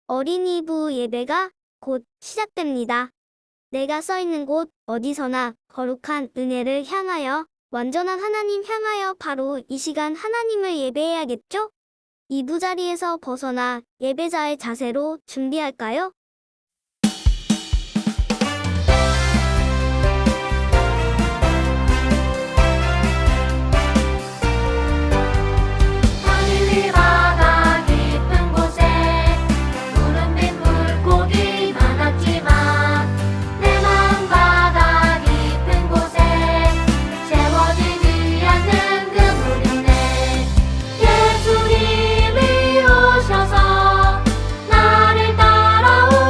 어린이부 예배가 곧 시작됩니다. 내가 서 있는 곳 어디서나 거룩한 은혜를 향하여, 완전한 하나님 향하여 바로 이 시간 하나님을 예배해야겠죠? 이부자리에서 벗어나 예배자의 자세로 준비할까요? 하늘 위 바다 깊은 곳에 푸른 빛 물고기 많았지만 내 마음 바다 깊은 곳에 채워지지 않는 그물이네. 예수님이 오셔서 나를 따라오시네.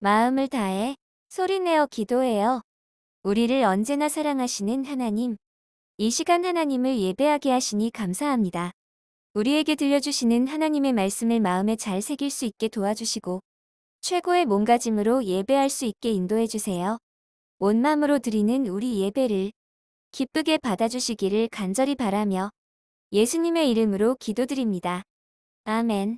마음을 다해 소리내어 기도해요. 우리를 언제나 사랑하시는 하나님, 이 시간 하나님을 예배하게 하시니 감사합니다. 우리에게 들려주시는 하나님의 말씀을 마음에 잘 새길 수 있게 도와주시고 최고의 몸가짐으로 예배할 수 있게 인도해 주세요. 온 마음으로 드리는 우리 예배를 기쁘게 받아주시기를 간절히 바라며 예수님의 이름으로 기도드립니다. 아멘.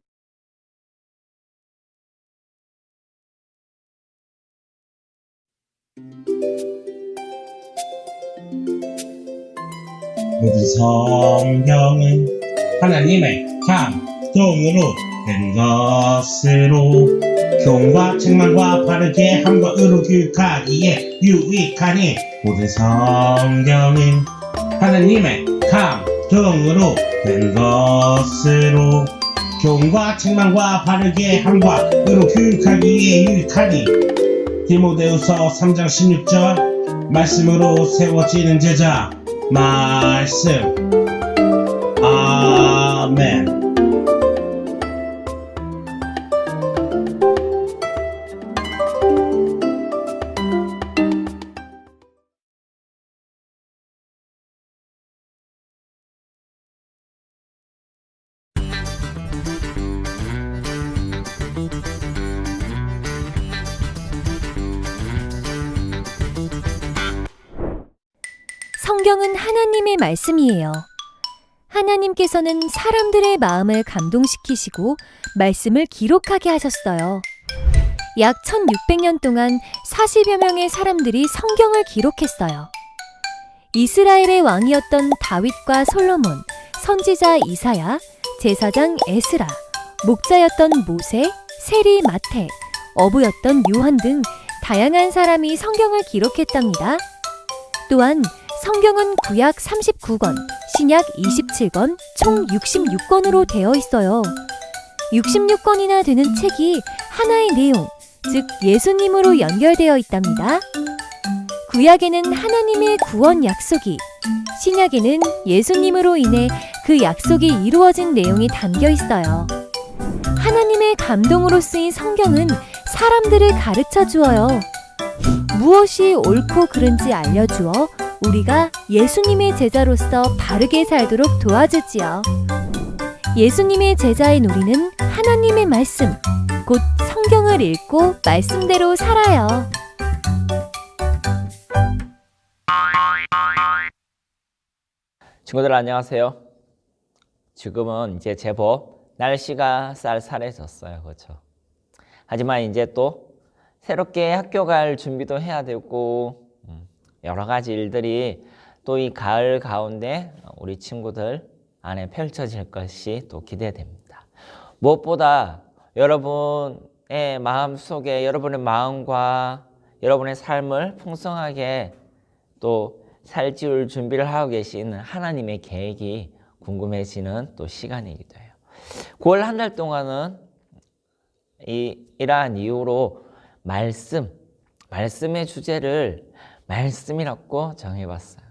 모든 성경은 하나님의 감동으로 된 것으로 교훈과 책망과 바르게 함과 의로 교육하기에 유익하니 모든 성경은 하나님의 감동으로 된 것으로 교훈과 책망과 바르게 함과 의로 교육하기에 유익하니 디모데후서 3장 16절 말씀으로 세워지는 제자 말씀 아멘. 성경은 하나님의 말씀이에요. 하나님께서는 사람들의 마음을 감동시키시고 말씀을 기록하게 하셨어요. 약 1600년 동안 40여 명의 사람들이 성경을 기록했어요. 이스라엘의 왕이었던 다윗과 솔로몬, 선지자 이사야, 제사장 에스라, 목자였던 모세, 세리 마태, 어부였던 요한 등 다양한 사람이 성경을 기록했답니다. 또한 성경은 구약 39권, 신약 27권, 총 66권으로 되어 있어요. 66권이나 되는 책이 하나의 내용, 즉 예수님으로 연결되어 있답니다. 구약에는 하나님의 구원 약속이, 신약에는 예수님으로 인해 그 약속이 이루어진 내용이 담겨 있어요. 하나님의 감동으로 쓰인 성경은 사람들을 가르쳐 주어요. 무엇이 옳고 그른지 알려주어 우리가 예수님의 제자로서 바르게 살도록 도와주지요. 예수님의 제자인 우리는 하나님의 말씀, 곧 성경을 읽고 말씀대로 살아요. 친구들 안녕하세요. 지금은 이제 제법 날씨가 쌀쌀해졌어요. 그렇죠? 하지만 이제 또 새롭게 학교 갈 준비도 해야 되고 여러 가지 일들이 또 이 가을 가운데 우리 친구들 안에 펼쳐질 것이 또 기대됩니다. 무엇보다 여러분의 마음속에 여러분의 마음과 여러분의 삶을 풍성하게 또 살찌울 준비를 하고 계신 하나님의 계획이 궁금해지는 또 시간이기도 해요. 9월 한 달 동안은 이러한 이유로 말씀의 주제를 말씀이라고 정해봤어요.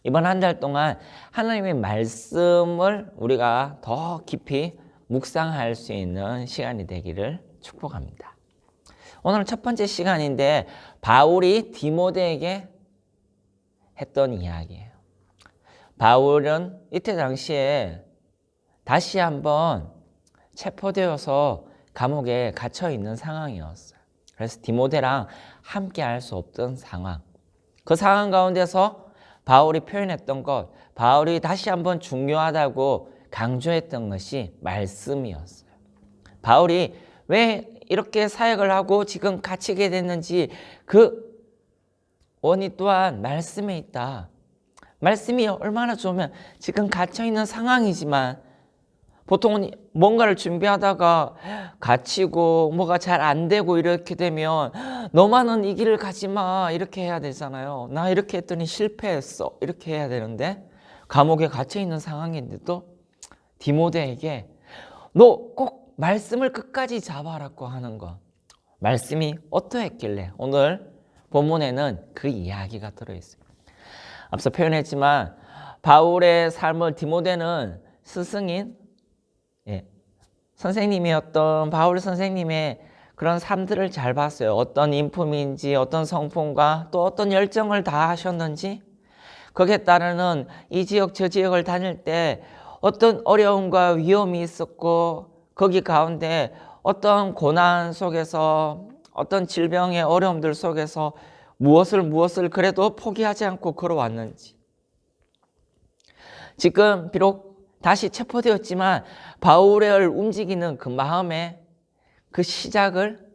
이번 한 달 동안 하나님의 말씀을 우리가 더 깊이 묵상할 수 있는 시간이 되기를 축복합니다. 오늘 첫 번째 시간인데 바울이 디모데에게 했던 이야기예요. 바울은 이때 당시에 다시 한번 체포되어서 감옥에 갇혀 있는 상황이었어요. 그래서 디모데랑 함께 할 수 없던 상황. 그 상황 가운데서 바울이 표현했던 것, 바울이 다시 한번 중요하다고 강조했던 것이 말씀이었어요. 바울이 왜 이렇게 사역을 하고 지금 갇히게 됐는지 그 원인 또한 말씀에 있다. 말씀이 얼마나 좋으면 지금 갇혀있는 상황이지만 보통은 뭔가를 준비하다가 갇히고 뭐가 잘 안 되고 이렇게 되면 너만은 이 길을 가지 마 이렇게 해야 되잖아요. 나 이렇게 했더니 실패했어 이렇게 해야 되는데 감옥에 갇혀있는 상황인데도 디모데에게 너 꼭 말씀을 끝까지 잡아라고 하는 거. 말씀이 어떠했길래 오늘 본문에는 그 이야기가 들어있어요. 앞서 표현했지만 바울의 삶을 디모데는 스승인 선생님이었던 바울 선생님의 그런 삶들을 잘 봤어요. 어떤 인품인지, 어떤 성품과 또 어떤 열정을 다하셨는지, 거기에 따르는 이 지역 저 지역을 다닐 때 어떤 어려움과 위험이 있었고, 거기 가운데 어떤 고난 속에서, 어떤 질병의 어려움들 속에서 무엇을 그래도 포기하지 않고 걸어왔는지. 지금 비록 다시 체포되었지만 바울을 움직이는 그 마음의 그 시작을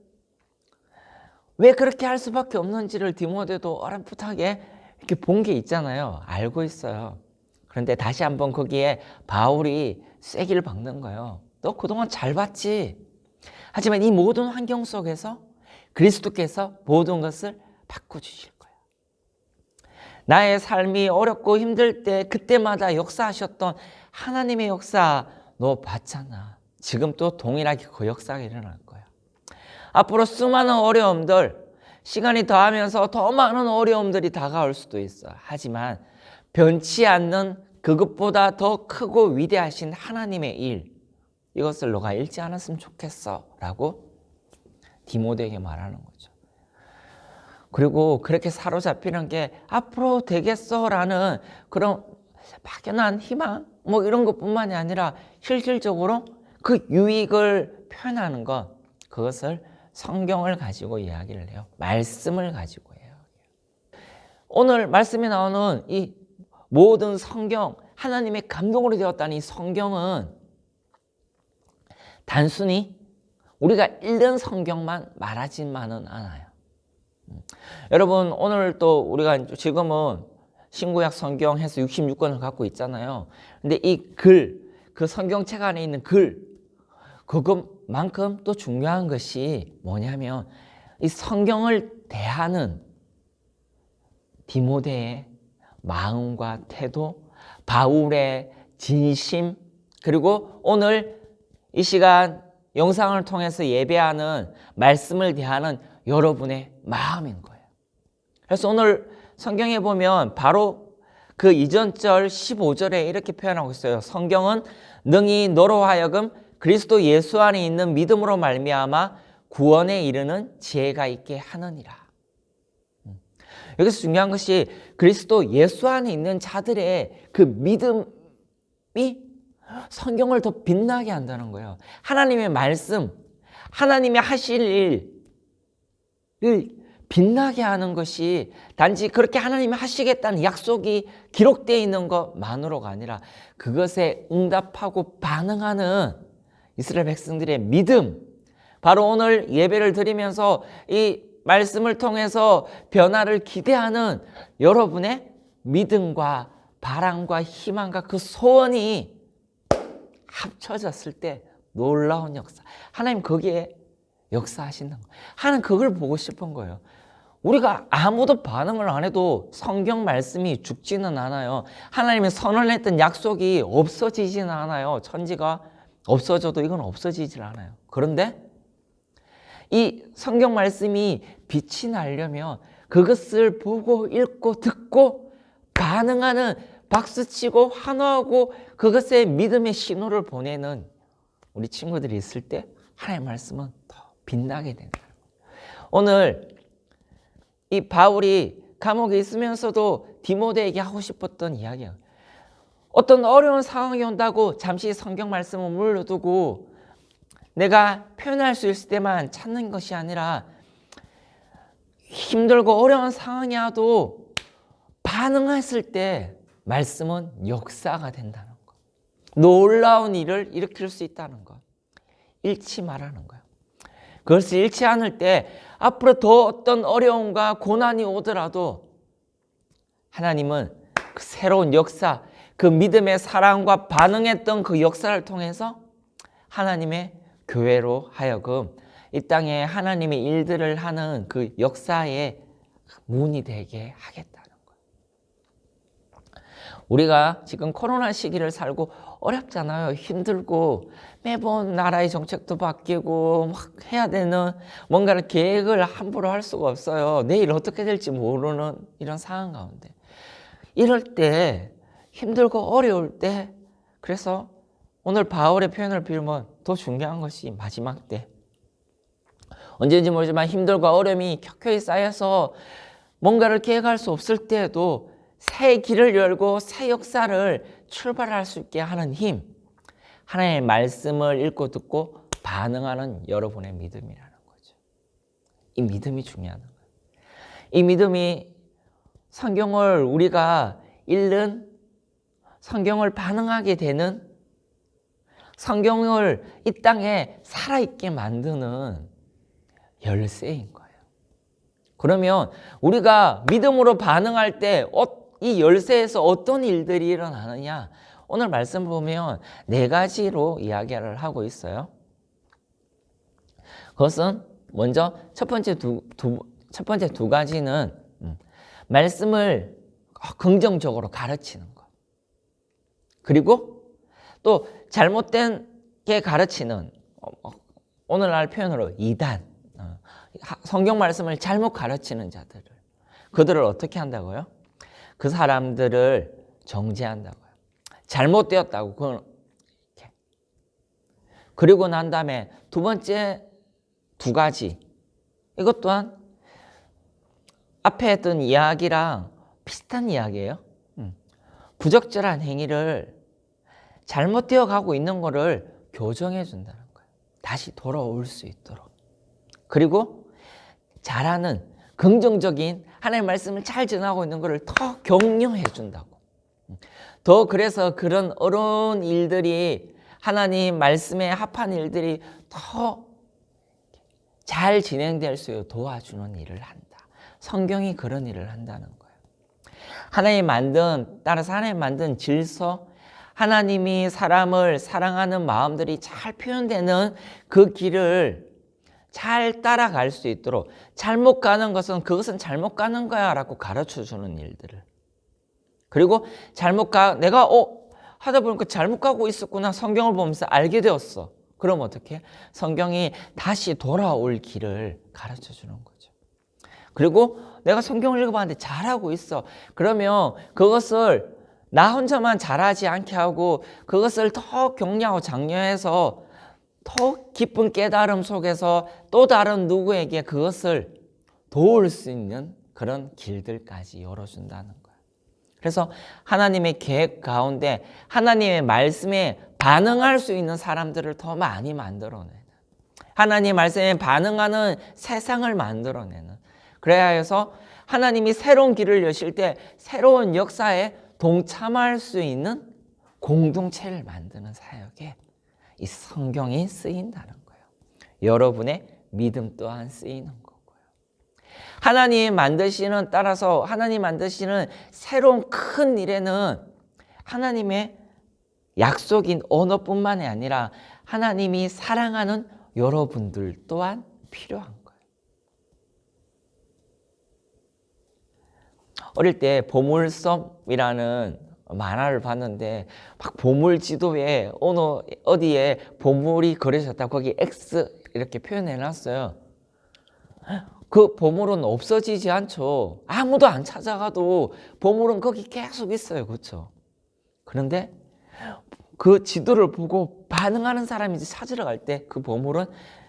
왜 그렇게 할 수밖에 없는지를 디모데도 어렴풋하게 이렇게 본 게 있잖아요. 알고 있어요. 그런데 다시 한번 거기에 바울이 쐐기를 박는 거예요. 너 그동안 잘 봤지? 하지만 이 모든 환경 속에서 그리스도께서 모든 것을 바꿔주실 거야. 나의 삶이 어렵고 힘들 때 그때마다 역사하셨던 하나님의 역사 너 봤잖아. 지금 또 동일하게 그 역사가 일어날 거야. 앞으로 수많은 어려움들, 시간이 더하면서 더 많은 어려움들이 다가올 수도 있어. 하지만 변치 않는 그것보다 더 크고 위대하신 하나님의 일, 이것을 너가 잃지 않았으면 좋겠어 라고 디모데에게 말하는 거죠. 그리고 그렇게 사로잡히는 게 앞으로 되겠어 라는 그런 막연한 희망 뭐 이런 것뿐만이 아니라 실질적으로 그 유익을 표현하는 것, 그것을 성경을 가지고 이야기를 해요. 말씀을 가지고 해요. 오늘 말씀에 나오는 이 모든 성경, 하나님의 감동으로 되었다는 이 성경은 단순히 우리가 읽는 성경만 말하지만은 않아요. 여러분, 오늘 또 우리가 지금은 신구약 성경 해서 66권을 갖고 있잖아요. 근데 이 글, 그 성경책 안에 있는 글, 그것만큼 또 중요한 것이 뭐냐면 이 성경을 대하는 디모데의 마음과 태도, 바울의 진심, 그리고 오늘 이 시간 영상을 통해서 예배하는 말씀을 대하는 여러분의 마음인 거예요. 그래서 오늘 성경에 보면 바로 그 이전 절 15절에 이렇게 표현하고 있어요. 성경은 능히 너로 하여금 그리스도 예수 안에 있는 믿음으로 말미암아 구원에 이르는 지혜가 있게 하느니라. 여기서 중요한 것이 그리스도 예수 안에 있는 자들의 그 믿음이 성경을 더 빛나게 한다는 거예요. 하나님의 말씀, 하나님의 하실 일을 빛나게 하는 것이 단지 그렇게 하나님이 하시겠다는 약속이 기록되어 있는 것만으로가 아니라 그것에 응답하고 반응하는 이스라엘 백성들의 믿음, 바로 오늘 예배를 드리면서 이 말씀을 통해서 변화를 기대하는 여러분의 믿음과 바람과 희망과 그 소원이 합쳐졌을 때 놀라운 역사. 하나님 거기에 역사하신다는 거예요. 하나님 그걸 보고 싶은 거예요. 우리가 아무도 반응을 안 해도 성경 말씀이 죽지는 않아요. 하나님의 선언했던 약속이 없어지지는 않아요. 천지가 없어져도 이건 없어지질 않아요. 그런데 이 성경 말씀이 빛이 나려면 그것을 보고 읽고 듣고 반응하는, 박수치고 환호하고 그것에 믿음의 신호를 보내는 우리 친구들이 있을 때 하나님의 말씀은 더 빛나게 된다. 오늘 이 바울이 감옥에 있으면서도 디모데에게 하고 싶었던 이야기예요. 어떤 어려운 상황이 온다고 잠시 성경 말씀을 물러두고 내가 표현할 수 있을 때만 찾는 것이 아니라 힘들고 어려운 상황이 와도 반응했을 때 말씀은 역사가 된다는 것. 놀라운 일을 일으킬 수 있다는 것. 잃지 말라는 거예요. 그것을 잃지 않을 때 앞으로 더 어떤 어려움과 고난이 오더라도 하나님은 그 새로운 역사, 그 믿음의 사랑과 반응했던 그 역사를 통해서 하나님의 교회로 하여금 이 땅에 하나님의 일들을 하는 그 역사의 문이 되게 하겠다는 거예요. 우리가 지금 코로나 시기를 살고 어렵잖아요. 힘들고 매번 나라의 정책도 바뀌고 막 해야 되는 뭔가를 계획을 함부로 할 수가 없어요. 내일 어떻게 될지 모르는 이런 상황 가운데 이럴 때 힘들고 어려울 때, 그래서 오늘 바울의 표현을 빌면 더 중요한 것이 마지막 때 언제인지 모르지만 힘들과 어려움이 켜켜이 쌓여서 뭔가를 계획할 수 없을 때에도 새 길을 열고 새 역사를 출발할 수 있게 하는 힘, 하나님의 말씀을 읽고 듣고 반응하는 여러분의 믿음이라는 거죠. 이 믿음이 중요한 거예요. 이 믿음이 성경을 우리가 읽는, 성경을 반응하게 되는, 성경을 이 땅에 살아있게 만드는 열쇠인 거예요. 그러면 우리가 믿음으로 반응할 때 이 열쇠에서 어떤 일들이 일어나느냐? 오늘 말씀 보면 4가지로 이야기를 하고 있어요. 그것은 먼저 첫 번째 두 가지는 말씀을 긍정적으로 가르치는 것. 그리고 또 잘못된 게 가르치는, 오늘날 표현으로 이단, 성경 말씀을 잘못 가르치는 자들을, 그들을 어떻게 한다고요? 그 사람들을 정죄한다고요. 잘못되었다고. 그건 이렇게. 그리고 난 다음에 두 번째 2가지, 이것 또한 앞에 했던 이야기랑 비슷한 이야기예요. 부적절한 행위를 잘못되어 가고 있는 거를 교정해 준다는 거예요. 다시 돌아올 수 있도록. 그리고 잘하는 긍정적인 하나님의 말씀을 잘 전하고 있는 것을 더 격려해 준다고. 더 그래서 그런 어려운 일들이, 하나님 말씀에 합한 일들이 더 잘 진행될 수 있도록 도와주는 일을 한다. 성경이 그런 일을 한다는 거예요. 따라서 하나님 만든 질서, 하나님이 사람을 사랑하는 마음들이 잘 표현되는 그 길을 잘 따라갈 수 있도록, 잘못 가는 것은 그것은 잘못 가는 거야 라고 가르쳐주는 일들을, 그리고 내가 하다 보니까 잘못 가고 있었구나, 성경을 보면서 알게 되었어. 그럼 어떻게? 성경이 다시 돌아올 길을 가르쳐주는 거죠. 그리고 내가 성경을 읽어봤는데 잘하고 있어. 그러면 그것을 나 혼자만 잘하지 않게 하고 그것을 더 격려하고 장려해서 더 깊은 깨달음 속에서 또 다른 누구에게 그것을 도울 수 있는 그런 길들까지 열어준다는 거예요. 그래서 하나님의 계획 가운데 하나님의 말씀에 반응할 수 있는 사람들을 더 많이 만들어내는, 하나님 말씀에 반응하는 세상을 만들어내는, 그래야 해서 하나님이 새로운 길을 여실 때 새로운 역사에 동참할 수 있는 공동체를 만드는 사역에 이 성경이 쓰인다는 거예요. 여러분의 믿음 또한 쓰이는 거고요. 하나님 만드시는 새로운 큰 일에는 하나님의 약속인 언어뿐만이 아니라 하나님이 사랑하는 여러분들 또한 필요한 거예요. 어릴 때 보물섬이라는 만화를 봤는데 막 보물 지도에 어디에 보물이 그려졌다, 거기 X 이렇게 표현해 놨어요. 그 보물은 없어지지 않죠. 아무도 안 찾아가도 보물은 거기 계속 있어요. 그렇죠? 그런데 그 지도를 보고 반응하는 사람이 이제 찾으러 갈 때 그 보물은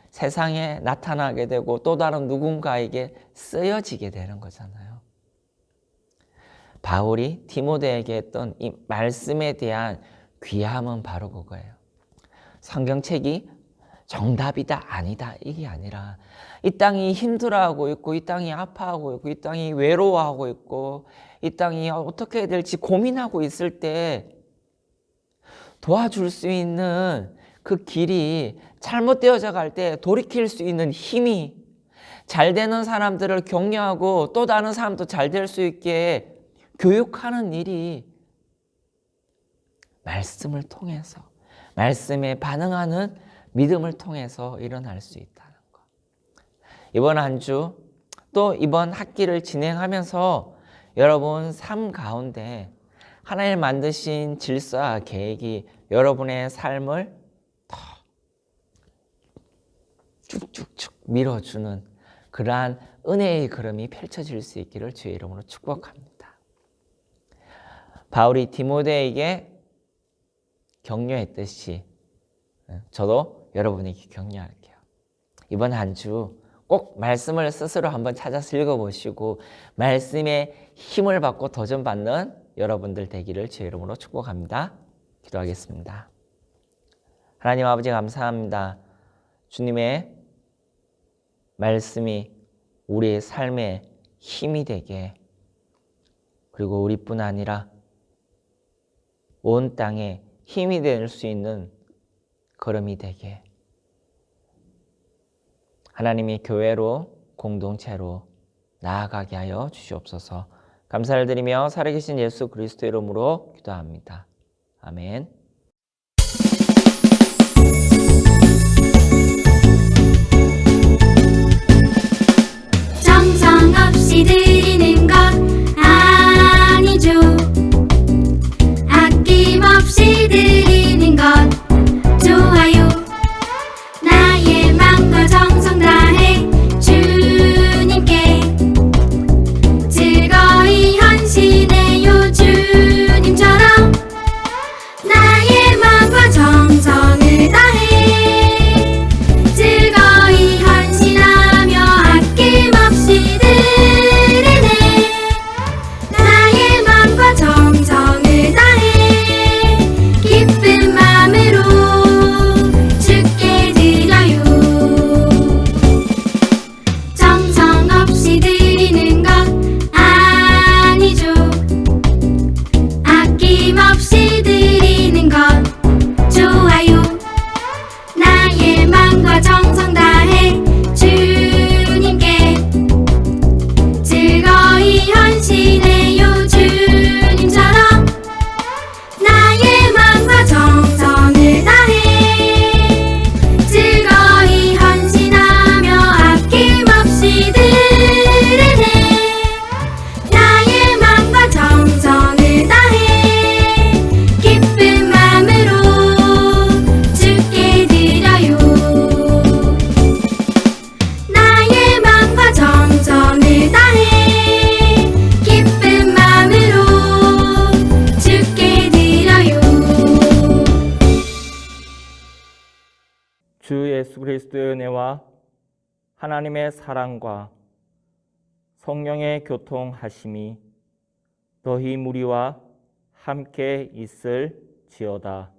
세상에 나타나게 되고 또 다른 누군가에게 쓰여지게 되는 거잖아요. 바울이 디모데에게 했던 이 말씀에 대한 귀함은 바로 그거예요. 성경책이 정답이다 아니다 이게 아니라, 이 땅이 힘들어하고 있고 이 땅이 아파하고 있고 이 땅이 외로워하고 있고 이 땅이 어떻게 해야 될지 고민하고 있을 때 도와줄 수 있는 그 길이 잘못되어져 갈 때 돌이킬 수 있는 힘이, 잘 되는 사람들을 격려하고 또 다른 사람도 잘 될 수 있게 교육하는 일이 말씀을 통해서, 말씀에 반응하는 믿음을 통해서 일어날 수 있다는 것. 이번 한 주 또 이번 학기를 진행하면서 여러분 삶 가운데 하나님 만드신 질서와 계획이 여러분의 삶을 더 쭉쭉쭉 밀어주는 그러한 은혜의 걸음이 펼쳐질 수 있기를 주의 이름으로 축복합니다. 바울이 디모데에게 격려했듯이 저도 여러분에게 격려할게요. 이번 한 주 꼭 말씀을 스스로 한번 찾아서 읽어보시고 말씀의 힘을 받고 도전받는 여러분들 되기를 주의 이름으로 축복합니다. 기도하겠습니다. 하나님 아버지 감사합니다. 주님의 말씀이 우리의 삶에 힘이 되게, 그리고 우리뿐 아니라 온 땅에 힘이 될 수 있는 걸음이 되게, 하나님이 교회로 공동체로 나아가게 하여 주시옵소서. 감사를 드리며 살아계신 예수 그리스도 이름으로 기도합니다. 아멘. 정성 없이 드리는 것 아니죠. 아낌없이 드리는 것 좋아요. 나의 맘과 정성 다해 주님께 즐거이 헌신해요. 주님처럼 나의 맘과 정성을 다해 즐거이 헌신하며 아낌없이 드리네. 나의 맘과 정성을 다해 기쁜 마음으로 주께 드려요. 정성 없이 드리는 것 아니죠. 아낌없이 드리는 것 좋아요. 나의 맘과 정성 다해 주님께 즐거이 헌신해요. 주님처럼 나의 맘과 정성을 다해 즐거이 헌신하며 아낌없이 드리네. 나의 맘과 정성을 다해 기쁜 마음으로 주께 드려요. 나의 맘과 정성을 다해 기쁜 마음으로 주께 드려요. 주 예수 그리스도의 은혜와 하나님의 사랑과 성령의 교통하심이 너희 무리와 함께 있을지어다.